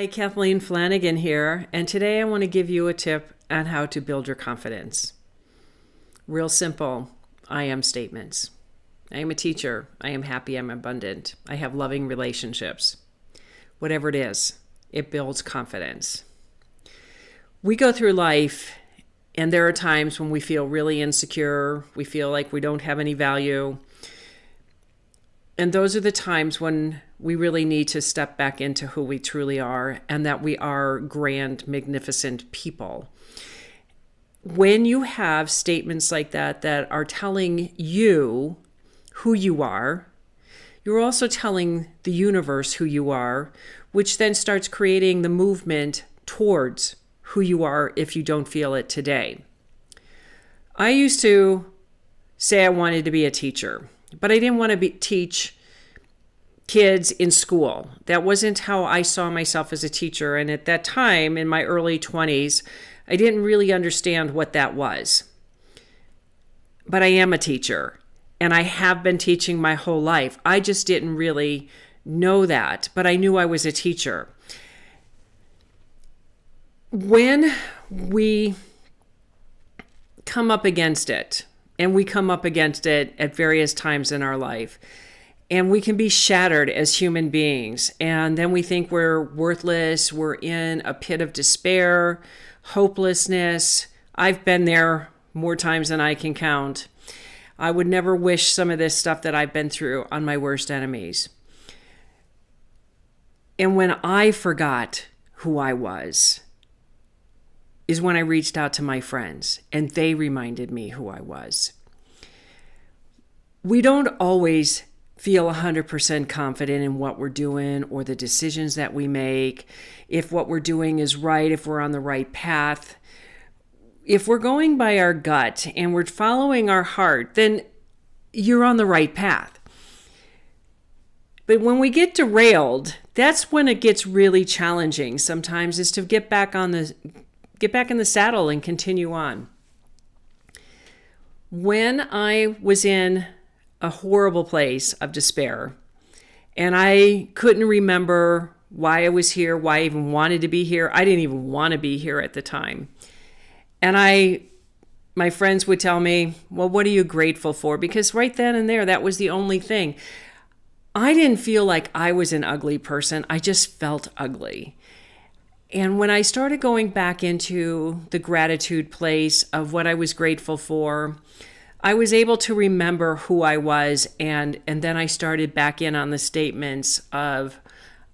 Hi, Kathleen Flanagan here, and today I want to give you a tip on how to build your confidence. Real simple, I am statements. I am a teacher. I am happy. I'm abundant. I have loving relationships. Whatever it is, it builds confidence. We go through life, and there are times when we feel really insecure. We feel like we don't have any value. And those are the times when we really need to step back into who we truly are and that we are grand, magnificent people. When you have statements like that that are telling you who you are, you're also telling the universe who you are, which then starts creating the movement towards who you are if you don't feel it today. I used to say I wanted to be a teacher, but I didn't want to teach kids in school. That wasn't how I saw myself as a teacher. And at that time, in my early 20s, I didn't really understand what that was. But I am a teacher, and I have been teaching my whole life. I just didn't really know that, but I knew I was a teacher. When we come up against it, and we come up against it at various times in our life, and we can be shattered as human beings. And then we think we're worthless. We're in a pit of despair, hopelessness. I've been there more times than I can count. I would never wish some of this stuff that I've been through on my worst enemies. And when I forgot who I was, is when I reached out to my friends, and they reminded me who I was. We don't always feel 100% confident in what we're doing or the decisions that we make, if what we're doing is right, if we're on the right path. If we're going by our gut and we're following our heart, then you're on the right path. But when we get derailed, that's when it gets really challenging sometimes, is to get back in the saddle and continue on. When I was in a horrible place of despair, and I couldn't remember why I was here, why I even wanted to be here. I didn't even want to be here at the time. And my friends would tell me, well, what are you grateful for? Because right then and there, that was the only thing. I didn't feel like I was an ugly person. I just felt ugly. And when I started going back into the gratitude place of what I was grateful for, I was able to remember who I was, and then I started back in on the statements of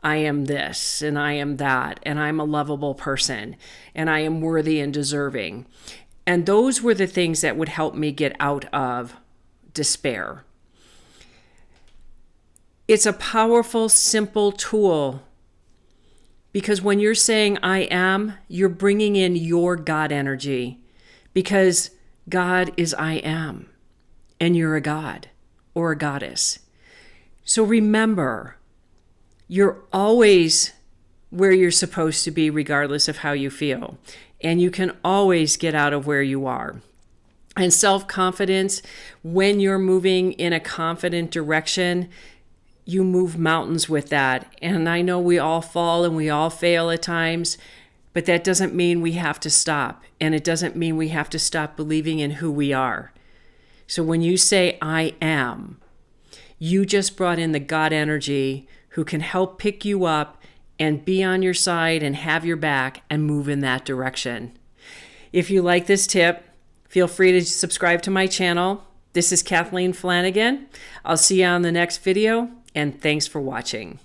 I am this, and I am that, and I'm a lovable person, and I am worthy and deserving. And those were the things that would help me get out of despair. It's a powerful, simple tool, because when you're saying I am, you're bringing in your God energy, because God is I am, and you're a god or a goddess. So remember, you're always where you're supposed to be regardless of how you feel, and you can always get out of where you are. And self-confidence, when you're moving in a confident direction, you move mountains with that. And I know we all fall and we all fail at times, but that doesn't mean we have to stop. And it doesn't mean we have to stop believing in who we are. So when you say, I am, you just brought in the God energy who can help pick you up and be on your side and have your back and move in that direction. If you like this tip, feel free to subscribe to my channel. This is Kathleen Flanagan. I'll see you on the next video, and thanks for watching.